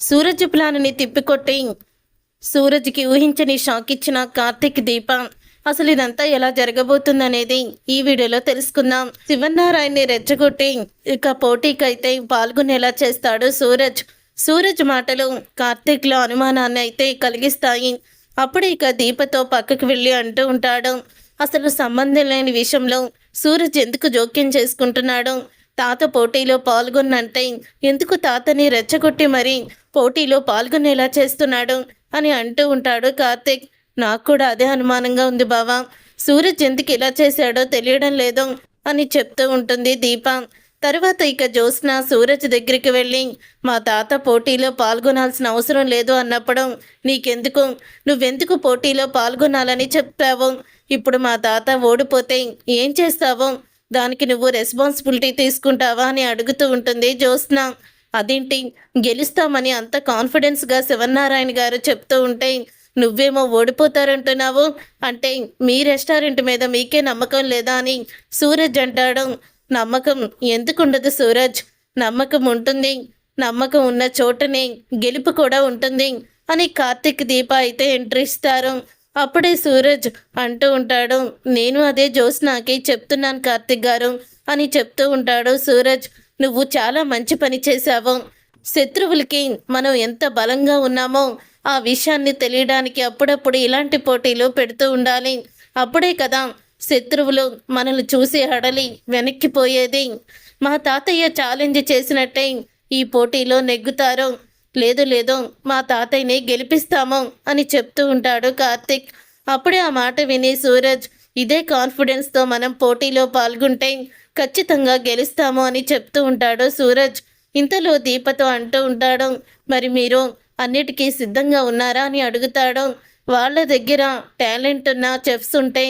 సూరజ్ ప్లాన్ని తిప్పికొట్టి సూరజ్కి ఊహించని షాక్ ఇచ్చిన కార్తిక్ దీప అసలు ఇదంతా ఎలా జరగబోతుందనేది ఈ వీడియోలో తెలుసుకుందాం. శివనారాయణని రెచ్చగొట్టి ఇక పోటీకైతే పాల్గొనేలా చేస్తాడు సూరజ్. సూరజ్ మాటలు కార్తిక్లో అనుమానాన్ని అయితే కలిగిస్తాయి. అప్పుడు ఇక దీపతో పక్కకు వెళ్ళి అంటూ ఉంటాడు, అసలు సంబంధం లేని విషయంలో సూరజ్ ఎందుకు జోక్యం చేసుకుంటున్నాడు? తాత పోటీలో పాల్గొన్నంటే ఎందుకు తాతని రెచ్చగొట్టి మరి పోటీలో పాల్గొనేలా చేస్తున్నాడు అని అంటూ ఉంటాడు కార్తిక్. నాకు కూడా అదే అనుమానంగా ఉంది బావా, సూరజ్ ఎందుకు ఇలా చేశాడో తెలియడం లేదు అని చెప్తూ ఉంటుంది దీప. తర్వాత ఇక జ్యోత్స్న సూరజ్ దగ్గరికి వెళ్ళి, మా తాత పోటీలో పాల్గొనాల్సిన అవసరం లేదు అన్నప్పుడు నువ్వెందుకు పోటీలో పాల్గొనాలని చెప్తావు? ఇప్పుడు మా తాత ఓడిపోతే ఏం చేస్తావు? దానికి నువ్వు రెస్పాన్సిబిలిటీ తీసుకుంటావా అని అడుగుతూ ఉంటుంది జ్యోత్స్న. అదేంటి, గెలుస్తామని అంత కాన్ఫిడెన్స్గా శివనారాయణ గారు చెప్తూ ఉంటే నువ్వేమో ఓడిపోతారంటున్నావు, అంటే మీ రెస్టారెంట్ మీద మీకే నమ్మకం లేదా అని సూరజ్ అంటాడు. నమ్మకం ఎందుకుండదు సూరజ్, నమ్మకం ఉంటుంది. నమ్మకం ఉన్న చోటనే గెలుపు కూడా ఉంటుంది అని కార్తిక్ దీప అయితే ఎంట్రీ ఇస్తారు. అప్పుడే సూరజ్ అంటూ ఉంటాడు, నేను అదే జ్యోత్స్నాకి చెప్తున్నాను కార్తిక్ గారు అని చెప్తూ ఉంటాడు సూరజ్. నువ్వు చాలా మంచి పని చేశావు. శత్రువులకి మనం ఎంత బలంగా ఉన్నామో ఆ విషయాన్ని తెలియడానికి అప్పుడప్పుడు ఇలాంటి పోటీలు పెడుతూ ఉండాలి. అప్పుడే కదా శత్రువులు మనల్ని చూసి హడలి వెనక్కిపోయేది. మా తాతయ్య ఛాలెంజ్ చేసినట్టే ఈ పోటీలో నెగ్గుతారు. లేదు మా తాతయ్యని గెలిపిస్తాము అని చెప్తూ ఉంటాడు కార్తిక్. అప్పుడే ఆ మాట విని సూరజ్, ఇదే కాన్ఫిడెన్స్తో మనం పోటీలో పాల్గొంటే ఖచ్చితంగా గెలుస్తాము అని చెప్తూ ఉంటాడు సూరజ్. ఇంతలో దీపతో అంటూ ఉంటాడు, మరి మీరు అన్నిటికీ సిద్ధంగా ఉన్నారా అని అడుగుతాడు. వాళ్ళ దగ్గర టాలెంట్ ఉన్న చెఫ్స్ ఉంటే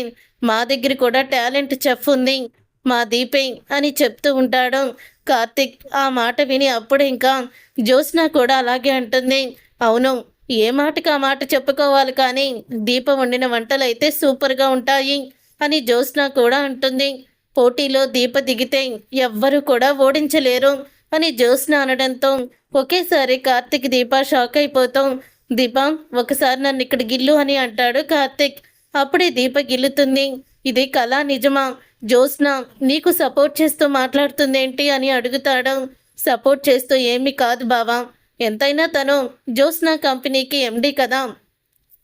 మా దగ్గర కూడా టాలెంట్ చెఫ్ ఉంది, మా దీపే అని చెప్తూ ఉంటాడు కార్తిక్. ఆ మాట విని అప్పుడు ఇంకా జ్యోత్స్న కూడా అలాగే అంటుంది, అవును ఏ మాటకి ఆ మాట చెప్పుకోవాలి, కానీ దీప వండిన వంటలు అయితే సూపర్గా ఉంటాయి అని జ్యోత్స్న కూడా అంటుంది. పోటీలో దీప దిగితే ఎవ్వరూ కూడా ఓడించలేరు అని జ్యోత్స్న అనడంతో ఒకేసారి కార్తిక్ దీప షాక్ అయిపోతాం. దీప ఒకసారి నన్ను ఇక్కడ గిల్లు అని అంటాడు కార్తిక్. అప్పుడే దీప గిల్లుతుంది. ఇది కళ నిజమా? జ్యోత్స్న నీకు సపోర్ట్ చేస్తూ మాట్లాడుతుందేంటి అని అడుగుతాడు. సపోర్ట్ చేస్తూ ఏమీ కాదు బావా, ఎంతైనా తను జ్యోత్స్న కంపెనీకి ఎండి కదా,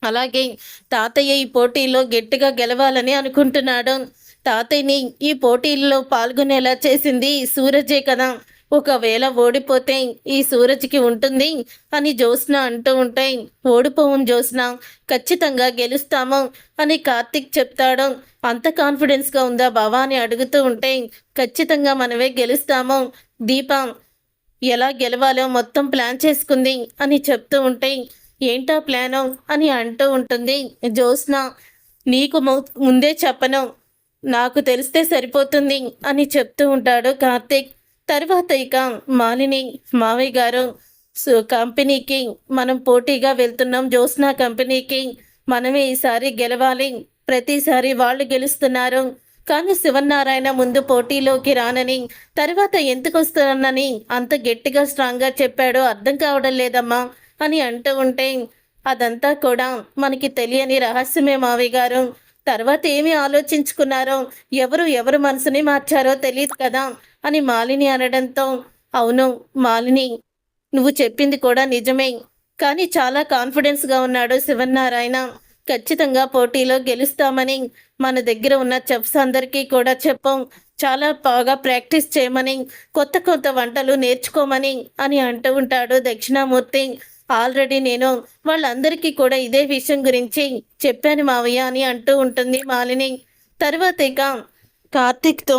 అలాగే తాతయ్య ఈ పోటీలో గట్టిగా గెలవాలని అనుకుంటున్నాడు. తాతయ్యని ఈ పోటీల్లో పాల్గొనేలా చేసింది సూరజే కదా, ఒకవేళ ఓడిపోతే ఈ సూరజ్కి ఉంటుంది అని జ్యోత్స్న అంటూ ఉంటే, ఓడిపోవం జ్యోత్స్న, ఖచ్చితంగా గెలుస్తాము అని కార్తిక్ చెప్తాడు. అంత కాన్ఫిడెన్స్గా ఉందా బావా అని అడుగుతూ ఉంటే, ఖచ్చితంగా మనమే గెలుస్తాము, దీప ఎలా గెలవాలో మొత్తం ప్లాన్ చేసుకుంది అని చెప్తూ ఉంటే, ఏంటా ప్లాను అని అంటూ ఉంటుంది జ్యోత్స్న. నీకు ముందే చెప్పను, నాకు తెలిస్తే సరిపోతుంది అని చెప్తూ ఉంటాడు కార్తిక్. తర్వాత ఇక మాలిని, మావయ్య గారు కంపెనీకి మనం పోటీగా వెళ్తున్నాం, జ్యోత్స్న కంపెనీకి మనమే ఈసారి గెలవాలి, ప్రతిసారి వాళ్ళు గెలుస్తున్నారు కానీ శివనారాయణ ముందు పోటీలోకి రానని, తర్వాత ఎందుకు వస్తానని అంత గట్టిగా స్ట్రాంగ్గా చెప్పాడో అర్థం కావడం లేదమ్మా అని అంటూ ఉంటే, అదంతా కూడా మనకి తెలియని రహస్యమే మావయ్య గారు, తర్వాత ఏమి ఆలోచించుకున్నారో ఎవరు మనసుని మార్చారో తెలియదు కదా అని మాలిని అనడంతో, అవును మాలిని నువ్వు చెప్పింది కూడా నిజమే, కానీ చాలా కాన్ఫిడెన్స్గా ఉన్నాడు శివనారాయణ, ఖచ్చితంగా పోటీలో గెలుస్తామని మన దగ్గర ఉన్న చెఫ్స్ అందరికీ కూడా చెప్పాం, చాలా బాగా ప్రాక్టీస్ చేయమని, కొత్త వంటలు నేర్చుకోమని అని అంటూ ఉంటాడు దక్షిణామూర్తి. ఆల్రెడీ నేను వాళ్ళందరికీ కూడా ఇదే విషయం గురించి చెప్పాను మావయ్య అని అంటూ ఉంటుంది మాలిని. తర్వాత ఇక కార్తిక్తో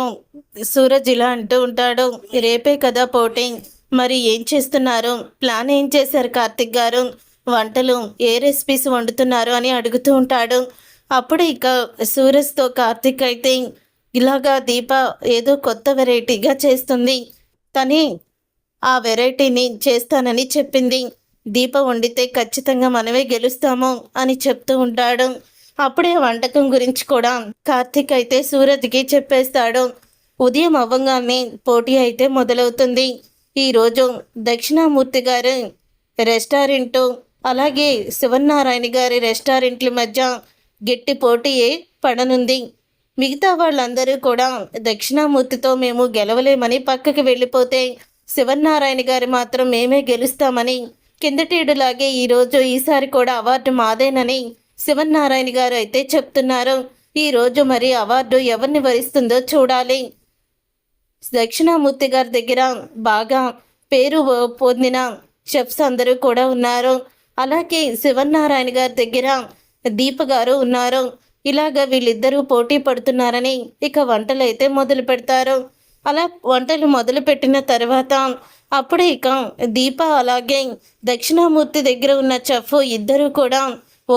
సూరజ్ ఇలా అంటూ ఉంటాడు, రేపే కదా పోటీ, మరి ఏం చేస్తున్నారు, ప్లాన్ ఏం చేశారు కార్తిక్ గారు, వంటలు ఏ రెసిపీస్ వండుతున్నారు అని అడుగుతూ ఉంటాడు. అప్పుడు ఇక సూరజ్తో కార్తిక్ అయితే, ఇలాగా దీప ఏదో కొత్త వెరైటీగా చేస్తుంది, తనే ఆ వెరైటీని చేస్తానని చెప్పింది, దీప వండితే ఖచ్చితంగా మనమే గెలుస్తాము అని చెప్తూ ఉంటాడు. అప్పుడే వంటకం గురించి కూడా కార్తిక్ అయితే సూరజ్కి చెప్పేస్తాడు. ఉదయం అవ్వగానే పోటీ అయితే మొదలవుతుంది. ఈరోజు దక్షిణామూర్తి గారు రెస్టారెంటు అలాగే శివనారాయణ గారి రెస్టారెంట్ల మధ్య గట్టి పోటీయే పడనుంది. మిగతా వాళ్ళందరూ కూడా దక్షిణామూర్తితో మేము గెలవలేమని పక్కకి వెళ్ళిపోతే, శివనారాయణ గారు మాత్రం మేమే గెలుస్తామని కిందటేడులాగే ఈసారి కూడా అవార్డు మాదేనని శివనారాయణ గారు అయితే చెప్తున్నారు. ఈరోజు మరి అవార్డు ఎవరిని వరిస్తుందో చూడాలి. దక్షిణామూర్తి గారి దగ్గర బాగా పేరు పొందిన షెఫ్స్ అందరూ కూడా ఉన్నారు. అలాగే శివనారాయణ గారి దగ్గర దీప గారు ఉన్నారు. ఇలాగ వీళ్ళిద్దరూ పోటీ పడుతున్నారని ఇక వంటలు అయితే మొదలు పెడతారు. అలా వంటలు మొదలు పెట్టిన తర్వాత అప్పుడే ఇక దీప అలాగే దక్షిణామూర్తి దగ్గర ఉన్న చెఫ్ ఇద్దరు కూడా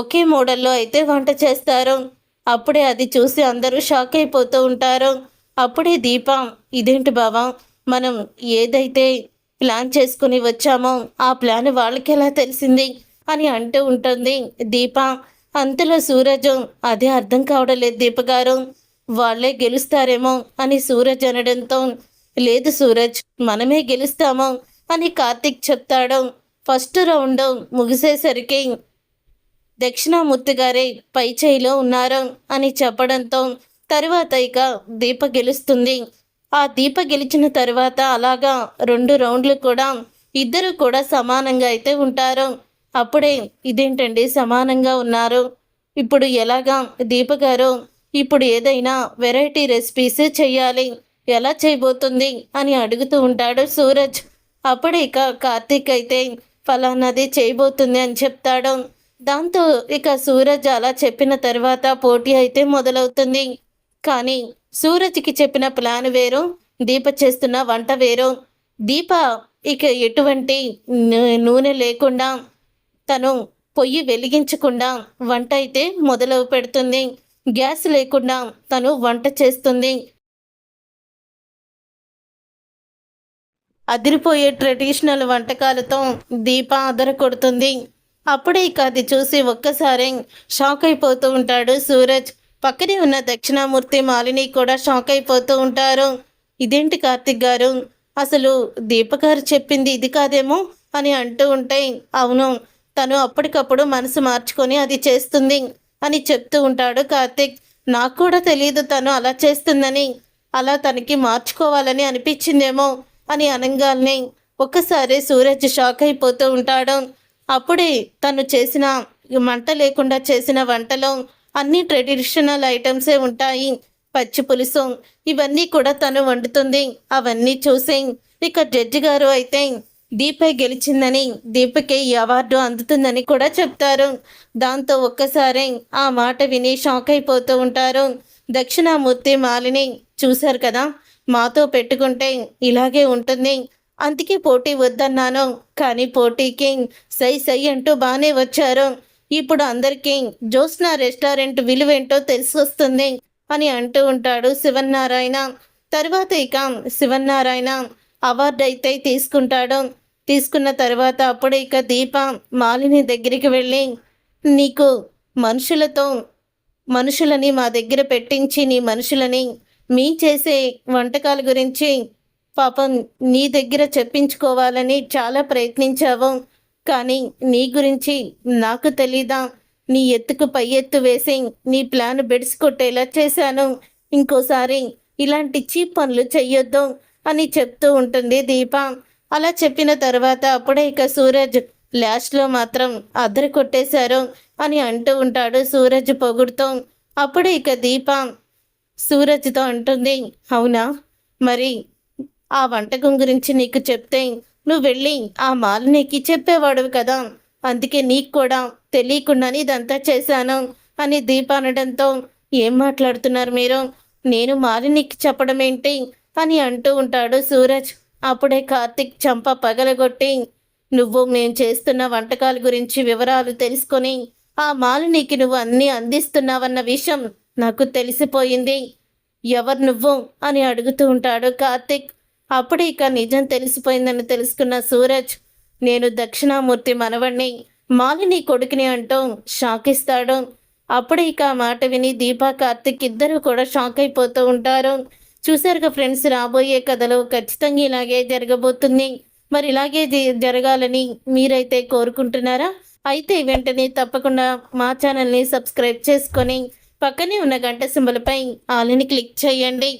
ఒకే మోడల్లో అయితే వంట చేస్తారు. అప్పుడే అది చూసి అందరూ షాక్ అయిపోతూ ఉంటారు. అప్పుడే దీప, ఇదేంటి బావా, మనం ఏదైతే ప్లాన్ చేసుకుని వచ్చామో ఆ ప్లాన్ వాళ్ళకి ఎలా తెలిసింది అని అంటూ ఉంటుంది దీప. అంతలో సూరజ్, అదే అర్థం కావడం లేదు దీప గారు, వాళ్ళే గెలుస్తారేమో అని సూరజ్ అనడంతో, లేదు సూరజ్, మనమే గెలుస్తాము అని కార్తిక్ చెప్తాడు. ఫస్ట్ రౌండ్ ముగిసేసరికి దక్షిణామూర్తి గారే పై చేయిలో ఉన్నారు అని చెప్పడంతో తర్వాత ఇక దీప గెలుస్తుంది. ఆ దీప గెలిచిన తర్వాత అలాగా 2 రౌండ్లు కూడా ఇద్దరు కూడా సమానంగా అయితే ఉంటారు. అప్పుడే, ఇదేంటండి సమానంగా ఉన్నారు, ఇప్పుడు ఎలాగా దీప గారు, ఇప్పుడు ఏదైనా వెరైటీ రెసిపీస్ చెయ్యాలి, ఎలా చేయబోతుంది అని అడుగుతూ ఉంటాడు సూరజ్. అప్పుడే ఇక కార్తీక్ అయితే ఫలానాది చేయబోతుంది అని చెప్తాడు. దాంతో ఇక సూరజ్ అలా చెప్పిన తర్వాత పోటీ అయితే మొదలవుతుంది. కానీ సూరజ్కి చెప్పిన ప్లాన్ వేరు, దీప చేస్తున్న వంట వేరు. దీప ఇక ఎటువంటి నూనె లేకుండా, తను పొయ్యి వెలిగించకుండా వంట అయితే మొదలు పెడుతుంది. గ్యాస్ లేకుండా తను వంట చేస్తుంది. అదిరిపోయే ట్రెడిషనల్ వంటకాలతో దీప అదర కొడుతుంది. అప్పుడే ఇక అది చూసి ఒక్కసారి షాక్ అయిపోతూ ఉంటాడు సూరజ్. పక్కనే ఉన్న దక్షిణామూర్తి, మాలిని కూడా షాక్ అయిపోతూ ఉంటారు. ఇదేంటి కార్తిక్ గారు, అసలు దీప గారు చెప్పింది ఇది కాదేమో అని అంటూ ఉంటే, అవును, తను అప్పటికప్పుడు మనసు మార్చుకొని అది చేస్తుంది అని చెప్తూ ఉంటాడు కార్తిక్. నాకు కూడా తెలియదు తను అలా చేస్తుందని, అలా తనకి మార్చుకోవాలని అనిపించిందేమో అని అనగానే ఒక్కసారి సూరజ్ షాక్ అయిపోతూ ఉంటాడు. అప్పుడే తను చేసిన మంట లేకుండా చేసిన వంటలో అన్ని ట్రెడిషనల్ ఐటమ్సే ఉంటాయి. పచ్చి పులుసు ఇవన్నీ కూడా తను వండుతుంది. అవన్నీ చూసి ఇక జడ్జి గారు అయితే దీపే గెలిచిందని, దీపకే ఈ అవార్డు అందుతుందని కూడా చెప్తారు. దాంతో ఒక్కసారి ఆ మాట విని షాక్ అయిపోతూ ఉంటారు దక్షిణామూర్తి, మాలిని. చూశారు కదా, మాతో పెట్టుకుంటే ఇలాగే ఉంటుంది, అందుకే పోటీ వద్దన్నాను, కానీ పోటీకి సై సై అంటూ బాగానే వచ్చారు. ఇప్పుడు అందరికీ జ్యోత్స్న రెస్టారెంట్ విలువేంటో తెలిసి వస్తుంది అని అంటూ ఉంటాడు శివనారాయణ. తర్వాత ఇక శివనారాయణ అవార్డు అయితే తీసుకుంటాడు. తీసుకున్న తర్వాత అప్పుడు ఇక దీప మాలిని దగ్గరికి వెళ్ళి, నీకు మనుషులని మా దగ్గర పెట్టించి నీ మనుషులని మీ చేసే వంటకాల గురించి పాపం నీ దగ్గర చెప్పించుకోవాలని చాలా ప్రయత్నించావు, కానీ నీ గురించి నాకు తెలీదా, నీ ఎత్తుకు పై ఎత్తు వేసి నీ ప్లాన్ బెడిసి కొట్టేలా చేశాను, ఇంకోసారి ఇలాంటి చీప్ పనులు చెయ్యొద్దు అని చెప్తూ ఉంటుంది దీప. అలా చెప్పిన తర్వాత అప్పుడే ఇక సూరజ్ లాస్ట్లో మాత్రం అద్దరు కొట్టేశారు అని అంటూ ఉంటాడు సూరజ్ పొగుడుతూ. అప్పుడే ఇక దీప సూరజ్తో అంటుంది, అవునా, మరి ఆ వంటకం గురించి నీకు చెప్తే నువ్వు వెళ్ళి ఆ మాలినికి చెప్పేవాడు కదా, అందుకే నీకు కూడా తెలియకుండానే ఇదంతా చేశాను అని దీప అనడంతో, ఏం మాట్లాడుతున్నారు మీరు, నేను మాలినికి చెప్పడం ఏంటి అని అంటూ ఉంటాడు సూరజ్. అప్పుడే కార్తిక్ చంప పగలగొట్టి, నువ్వు మేము చేస్తున్న వంటకాల గురించి వివరాలు తెలుసుకొని ఆ మాలినికి నువ్వు అన్నీ అందిస్తున్నావన్న విషయం నాకు తెలిసిపోయింది, ఎవరు నువ్వు అని అడుగుతూ ఉంటాడు కార్తిక్. అప్పుడే ఇక నిజం తెలిసిపోయిందని తెలుసుకున్న సూరజ్, నేను దక్షిణామూర్తి మనవణ్ణి, మాలిని కొడుకుని అంటూ షాక్ ఇస్తాడు. అప్పుడే ఇక ఆ మాట విని దీపా, కార్తిక్ ఇద్దరు కూడా షాక్ అయిపోతూ ఉంటారు. చూసారుగా ఫ్రెండ్స్, రాబోయే కథలో ఖచ్చితంగా ఇలాగే జరగబోతుంది. మరి ఇలాగే జరగాలని మీరైతే కోరుకుంటున్నారా? అయితే వెంటనే తప్పకుండా మా ఛానల్ని సబ్స్క్రైబ్ చేసుకొని పక్కనే ఉన్న గంట సింబల్పై ఆల్ని క్లిక్ చేయండి.